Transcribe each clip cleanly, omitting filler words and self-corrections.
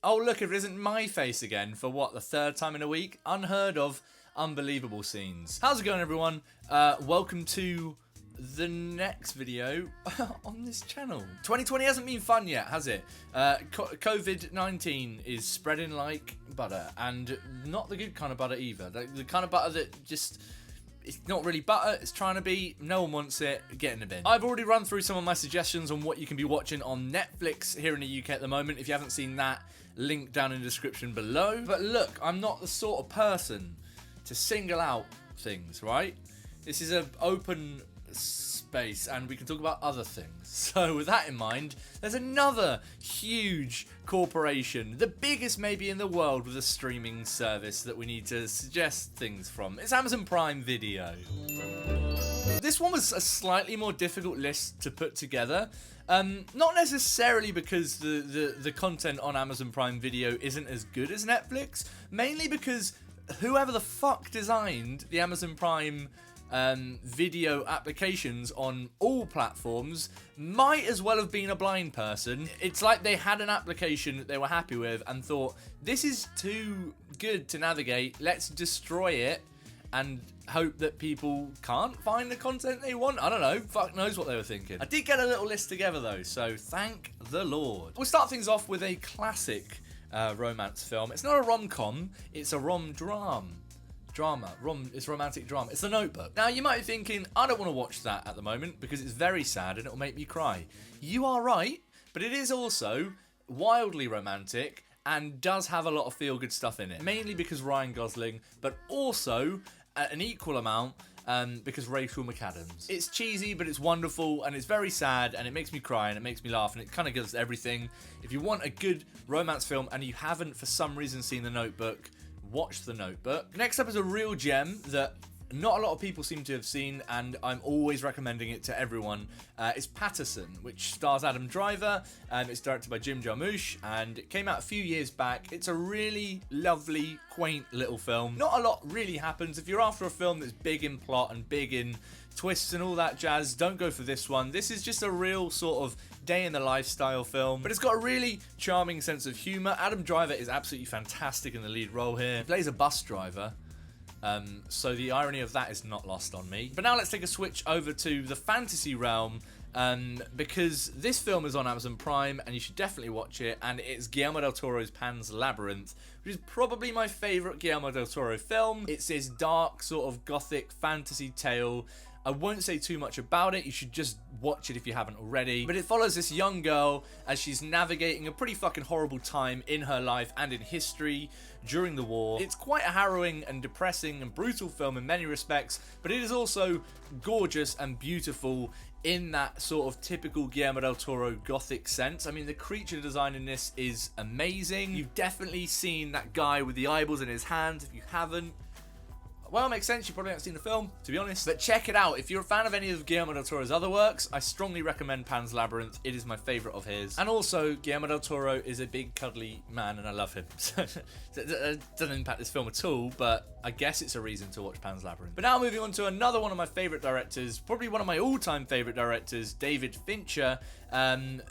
Oh, look, it isn't my face again for what, the third time in a week? Unheard of, unbelievable scenes. How's it going, everyone? Welcome to the next video on this channel. 2020 hasn't been fun yet, has it? COVID-19 is spreading like butter, and not the good kind of butter either. The kind of butter that just... it's not really butter, it's trying to be, no one wants it, get in the bin. I've already run through some of my suggestions on what you can be watching on Netflix here in the UK at the moment. If you haven't seen that, link down in the description below. But look, I'm not the sort of person to single out things, right? This is an open space and we can talk about other things. So with that in mind, there's another huge corporation, the biggest maybe in the world, with a streaming service that we need to suggest things from. It's Amazon Prime Video. This one was a slightly more difficult list to put together. Not necessarily because the content on Amazon Prime Video isn't as good as Netflix, mainly because whoever the fuck designed the Amazon Prime video applications on all platforms might as well have been a blind person. It's like they had an application that they were happy with and thought, this is too good to navigate, let's destroy it and hope that people can't find the content they want. I don't know, fuck knows what they were thinking. I did get a little list together though, so thank the Lord. We'll start things off with a classic romance film. It's not a rom-com, it's a it's romantic drama. It's The Notebook. Now, you might be thinking, I don't want to watch that at the moment because it's very sad and it'll make me cry. You are right, but it is also wildly romantic and does have a lot of feel-good stuff in it. Mainly because Ryan Gosling, but also an equal amount because Rachel McAdams. It's cheesy, but it's wonderful, and it's very sad, and it makes me cry, and it makes me laugh, and it kind of gives everything. If you want a good romance film and you haven't for some reason seen The Notebook, watch The Notebook. Next up is a real gem that not a lot of people seem to have seen, and I'm always recommending it to everyone. It's Patterson, which stars Adam Driver, and it's directed by Jim Jarmusch, and it came out a few years back. It's a really lovely, quaint little film. Not a lot really happens. If you're after a film that's big in plot and big in twists and all that jazz, don't go for this one. This is just a real sort of day in the lifestyle film, but it's got a really charming sense of humor. Adam Driver is absolutely fantastic in the lead role here. He plays a bus driver, so the irony of that is not lost on me. But now let's take a switch over to the fantasy realm, because this film is on Amazon Prime and you should definitely watch it, and it's Guillermo del Toro's Pan's Labyrinth, which is probably my favourite Guillermo del Toro film. It's this dark sort of gothic fantasy tale. I won't say too much about it, you should just watch it if you haven't already. But it follows this young girl as she's navigating a pretty fucking horrible time in her life and in history during the war. It's quite a harrowing and depressing and brutal film in many respects, but it is also gorgeous and beautiful in that sort of typical Guillermo del Toro gothic sense. I mean, the creature design in this is amazing. You've definitely seen that guy with the eyeballs in his hands. If you haven't, well, it makes sense, you probably haven't seen the film, to be honest. But check it out. If you're a fan of any of Guillermo del Toro's other works, I strongly recommend Pan's Labyrinth. It is my favourite of his. And also, Guillermo del Toro is a big, cuddly man, and I love him. So it doesn't impact this film at all, but I guess it's a reason to watch Pan's Labyrinth. But now moving on to another one of my favourite directors, probably one of my all-time favourite directors, David Fincher.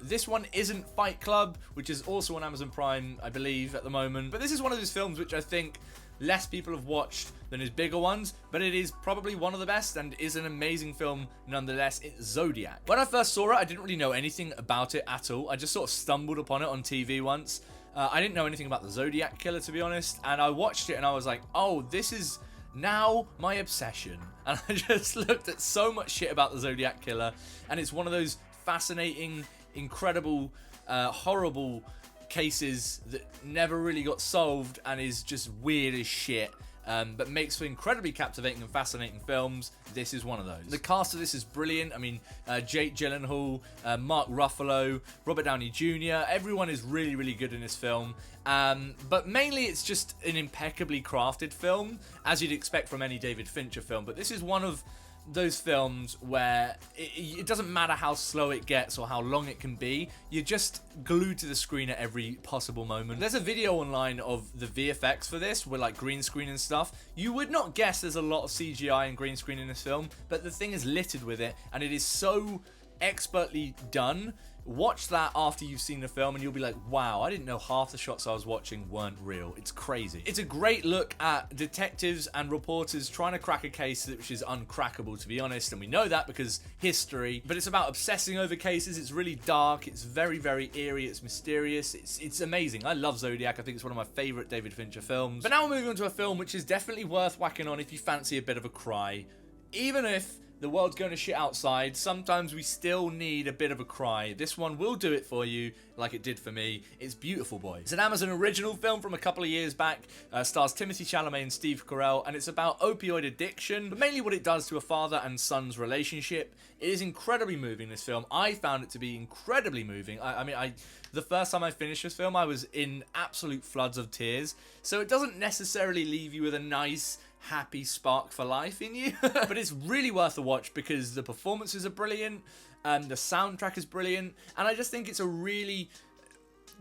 This one isn't Fight Club, which is also on Amazon Prime, I believe, at the moment. But this is one of those films which I think less people have watched than his bigger ones, but it is probably one of the best and is an amazing film nonetheless. It's Zodiac. When I first saw it, I didn't really know anything about it at all. I just sort of stumbled upon it on TV once. I didn't know anything about the Zodiac Killer, to be honest, and I watched it and I was like, oh, this is now my obsession. And I just looked at so much shit about the Zodiac Killer, and it's one of those fascinating, incredible, horrible cases that never really got solved and is just weird as shit, but makes for incredibly captivating and fascinating films. This is one of those. The cast of this is brilliant. I mean, Jake Gyllenhaal, Mark Ruffalo, Robert Downey Jr., everyone is really, really good in this film. But mainly it's just an impeccably crafted film, as you'd expect from any David Fincher film. But this is one of those films where it doesn't matter how slow it gets or how long it can be, you're just glued to the screen at every possible moment. There's a video online of the VFX for this with like green screen and stuff. You would not guess there's a lot of CGI and green screen in this film, but the thing is littered with it, and it is so expertly done watch that after you've seen the film and you'll be like, wow, I didn't know half the shots I was watching weren't real. It's crazy. It's a great look at detectives and reporters trying to crack a case which is uncrackable, to be honest, and we know that because history. But it's about obsessing over cases. It's really dark. It's very, very eerie. It's mysterious. It's amazing. I love Zodiac. I think it's one of my favorite David Fincher films. But now we're moving on to a film which is definitely worth whacking on if you fancy a bit of a cry. Even if the world's going to shit outside, sometimes we still need a bit of a cry. This one will do it for you, like it did for me. It's Beautiful Boy. It's an Amazon original film from a couple of years back. Stars Timothée Chalamet and Steve Carell, and it's about opioid addiction, but mainly what it does to a father and son's relationship. It is incredibly moving, this film. I found it to be incredibly moving. I mean, the first time I finished this film, I was in absolute floods of tears. So it doesn't necessarily leave you with a nice, happy spark for life in you, but it's really worth a watch because the performances are brilliant, the soundtrack is brilliant, and I just think it's a really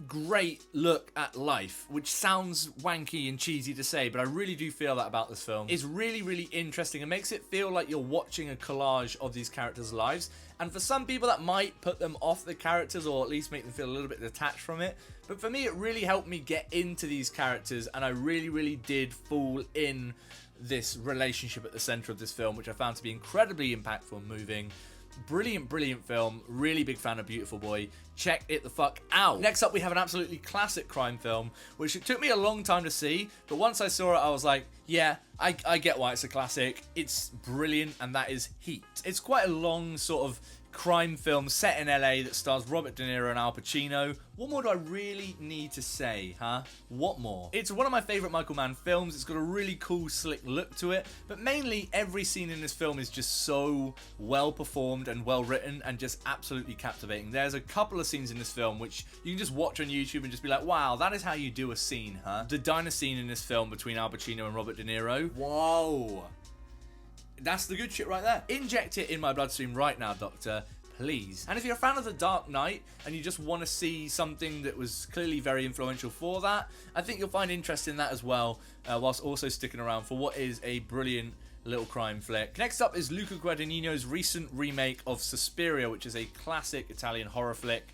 great look at life, which sounds wanky and cheesy to say, but I really do feel that about this film. It's really, really interesting. It makes it feel like you're watching a collage of these characters' lives, and for some people that might put them off the characters or at least make them feel a little bit detached from it, but for me it really helped me get into these characters, and I really, really did fall in this relationship at the center of this film, which I found to be incredibly impactful and moving. Brilliant, brilliant film. Really big fan of Beautiful Boy. Check it the fuck out. Next up, we have an absolutely classic crime film, which it took me a long time to see, but once I saw it, I was like, yeah, I get why it's a classic. It's brilliant, and that is Heat. It's quite a long sort of crime film set in LA that stars Robert De Niro and Al Pacino. What more do I really need to say, huh? What more? It's one of my favorite Michael Mann films. It's got a really cool, slick look to it, but mainly every scene in this film is just so well performed and well written and just absolutely captivating. There's a couple of scenes in this film which you can just watch on YouTube and just be like, wow, that is how you do a scene, huh? The diner scene in this film between Al Pacino and Robert De Niro. Whoa. That's the good shit right there. Inject it in my bloodstream right now, Doctor. Please. And if you're a fan of The Dark Knight and you just want to see something that was clearly very influential for that, I think you'll find interest in that as well, whilst also sticking around for what is a brilliant little crime flick. Next up is Luca Guadagnino's recent remake of Suspiria, which is a classic Italian horror flick.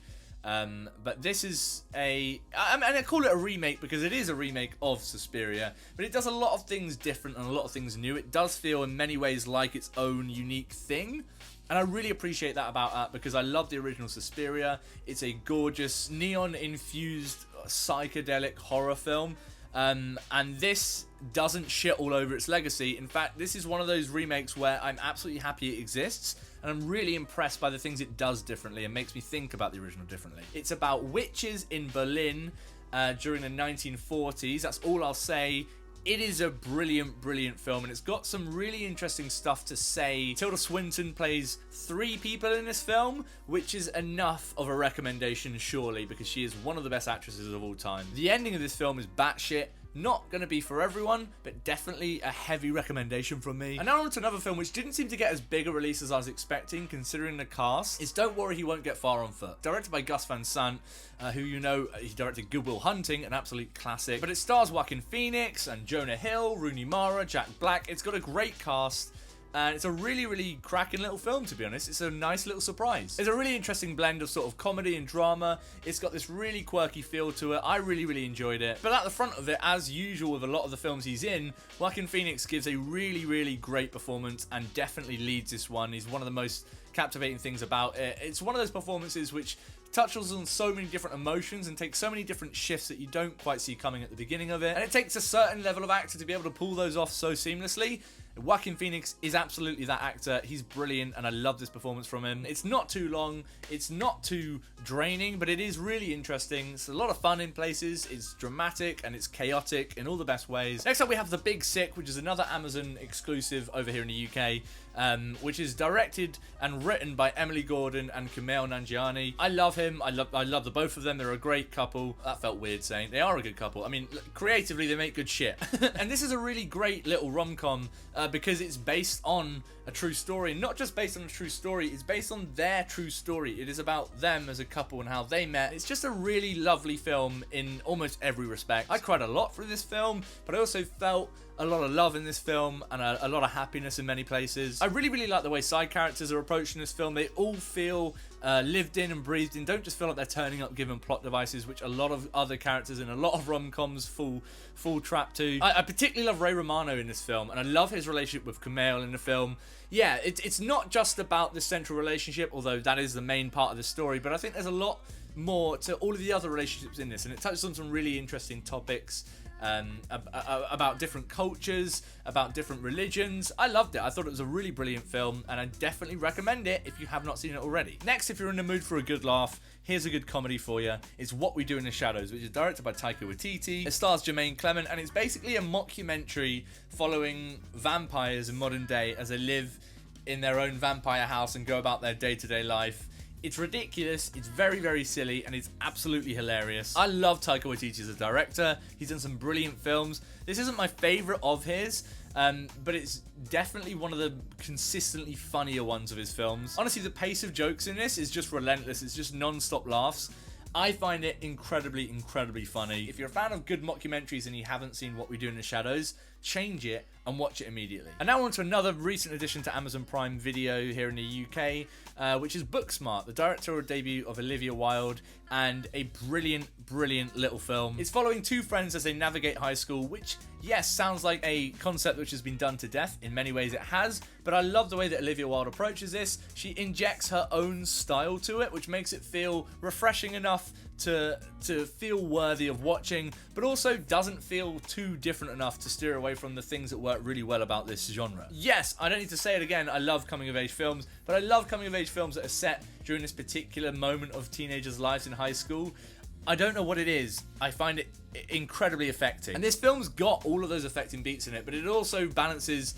But this is and I call it a remake because it is a remake of Suspiria, but it does a lot of things different and a lot of things new. It does feel in many ways like its own unique thing, and I really appreciate that about that because I love the original Suspiria. It's a gorgeous neon-infused psychedelic horror film, and this doesn't shit all over its legacy. In fact, this is one of those remakes where I'm absolutely happy it exists, and I'm really impressed by the things it does differently and makes me think about the original differently. It's about witches in Berlin during the 1940s. That's all I'll say. It is a brilliant, brilliant film, and it's got some really interesting stuff to say. Tilda Swinton plays 3 people in this film, which is enough of a recommendation, surely, because she is one of the best actresses of all time. The ending of this film is batshit. Not going to be for everyone, but definitely a heavy recommendation from me. And now on to another film which didn't seem to get as big a release as I was expecting, considering the cast. It's Don't Worry, He Won't Get Far on Foot. Directed by Gus Van Sant, who you know, he directed Good Will Hunting, an absolute classic. But it stars Joaquin Phoenix and Jonah Hill, Rooney Mara, Jack Black. It's got a great cast. And it's a really, really cracking little film, to be honest. It's a nice little surprise. It's a really interesting blend of sort of comedy and drama. It's got this really quirky feel to it. I really, really enjoyed it. But at the front of it, as usual with a lot of the films he's in, Joaquin Phoenix gives a really, really great performance and definitely leads this one. He's one of the most captivating things about it. It's one of those performances which touches on so many different emotions and takes so many different shifts that you don't quite see coming at the beginning of it. And it takes a certain level of actor to be able to pull those off so seamlessly. Joaquin Phoenix is absolutely that actor. He's brilliant, and I love this performance from him. It's not too long, it's not too draining, but it is really interesting. It's a lot of fun in places, it's dramatic, and it's chaotic in all the best ways. Next up, we have The Big Sick, which is another Amazon exclusive over here in the UK, which is directed and written by Emily Gordon and Kumail Nanjiani. I love him. I love the both of them. They're a great couple. That felt weird saying. They are a good couple. I mean, creatively, they make good shit. And this is a really great little rom-com. because it's based on a true story. And not just based on a true story, it's based on their true story. It is about them as a couple and how they met. It's just a really lovely film in almost every respect. I cried a lot through this film, but I also felt a lot of love in this film and a lot of happiness in many places. I really like the way side characters are approaching this film. They all feel lived in and breathed in. Don't just feel like they're turning up given plot devices, which a lot of other characters in a lot of rom-coms fall trap to. I particularly love Ray Romano in this film, and I love his relationship with Kumail in the film. Yeah, it's not just about the central relationship, although that is the main part of the story, but I think there's a lot more to all of the other relationships in this, and it touches on some really interesting topics. About different cultures, about different religions. I loved it. I thought it was a really brilliant film, and I definitely recommend it if you have not seen it already. Next, if you're in the mood for a good laugh, here's a good comedy for you. It's What We Do in the Shadows, which is directed by Taika Waititi. It stars Jermaine Clement, and it's basically a mockumentary following vampires in modern day as they live in their own vampire house and go about their day-to-day life. It's ridiculous, it's very silly, and it's absolutely hilarious. I love Taika Waititi as a director. He's done some brilliant films. This isn't my favourite of his, but it's definitely one of the consistently funnier ones of his films. Honestly, the pace of jokes in this is just relentless. It's just non-stop laughs. I find it incredibly funny. If you're a fan of good mockumentaries and you haven't seen What We Do in the Shadows, change it and watch it immediately. And now on to another recent addition to Amazon Prime Video here in the UK, which is Booksmart, the directorial debut of Olivia Wilde, and a brilliant little film. It's following two friends as they navigate high school, which, yes, sounds like a concept which has been done to death. In many ways it has, but I love the way that Olivia Wilde approaches this. She injects her own style to it, which makes it feel refreshing enough to feel worthy of watching, but also doesn't feel too different enough to steer away from the things that work really well about this genre. Yes, I don't need to say it again, I love coming of age films, but I love coming of age films that are set during this particular moment of teenagers' lives in high school. I don't know what it is. I find it incredibly affecting. And this film's got all of those affecting beats in it, but it also balances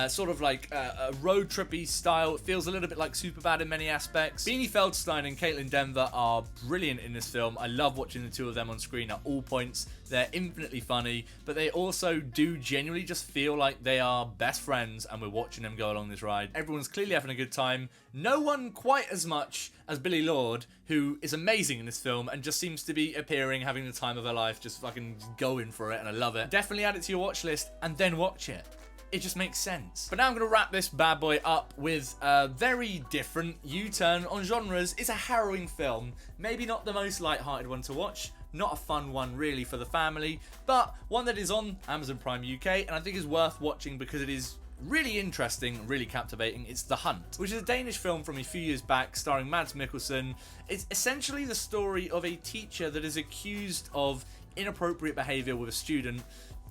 sort of like a road trippy style. It feels a little bit like Superbad in many aspects. Beanie Feldstein and Caitlin Denver are brilliant in this film. I love watching the two of them on screen at all points. They're infinitely funny, but they also do genuinely just feel like they are best friends and we're watching them go along this ride. Everyone's clearly having a good time. No one quite as much as Billie Lourd, who is amazing in this film and just seems to be appearing, having the time of her life, just fucking going for it, and I love it. Definitely add it to your watch list and then watch it. It just makes sense. But now I'm going to wrap this bad boy up with a very different U-turn on genres. It's a harrowing film. Maybe not the most light-hearted one to watch. Not a fun one really for the family, but one that is on Amazon Prime UK and I think is worth watching because it is really interesting, really captivating. It's The Hunt, which is a Danish film from a few years back starring Mads Mikkelsen. It's essentially the story of a teacher that is accused of inappropriate behaviour with a student.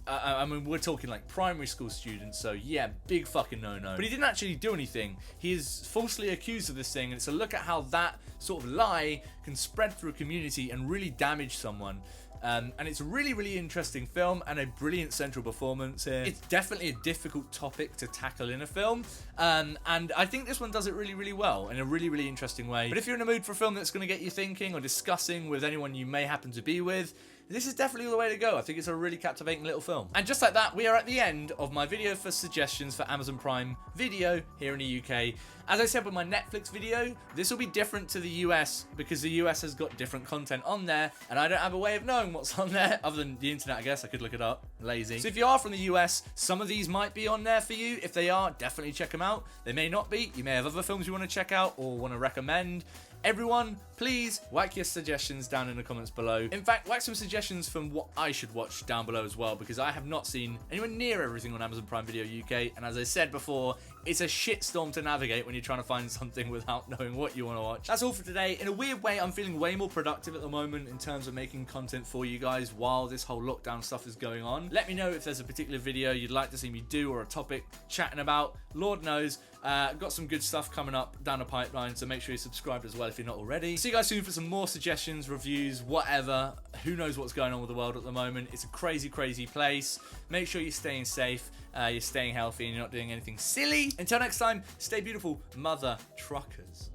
I mean, we're talking like primary school students, so yeah, big fucking no-no. But he didn't actually do anything. He is falsely accused of this thing, and it's a look at how that sort of lie can spread through a community and really damage someone. And it's a really interesting film and a brilliant central performance here. It's definitely a difficult topic to tackle in a film, and I think this one does it really well in a really interesting way. But if you're in a mood for a film that's going to get you thinking or discussing with anyone you may happen to be with, this is definitely the way to go. I think it's a really captivating little film. And just like that, we are at the end of my video for suggestions for Amazon Prime Video here in the UK. As I said with my Netflix video, this will be different to the US because the US has got different content on there, and I don't have a way of knowing what's on there other than the internet, I guess. I could look it up. Lazy. So if you are from the US, some of these might be on there for you. If they are, definitely check them out. They may not be. You may have other films you want to check out or want to recommend. Everyone, please whack your suggestions down in the comments below. In fact, whack some suggestions from what I should watch down below as well, because I have not seen anywhere near everything on Amazon Prime Video UK, and as I said before, it's a shitstorm to navigate when you're trying to find something without knowing what you want to watch. That's all for today. In a weird way, I'm feeling way more productive at the moment in terms of making content for you guys while this whole lockdown stuff is going on. Let me know if there's a particular video you'd like to see me do or a topic chatting about. Lord knows, got some good stuff coming up down the pipeline, so make sure you're subscribed as well if you're not already. See you guys soon for some more suggestions, reviews, whatever. Who knows what's going on with the world at the moment. It's a crazy place. Make sure you're staying safe, you're staying healthy, and you're not doing anything silly. Until next time, stay beautiful, mother truckers.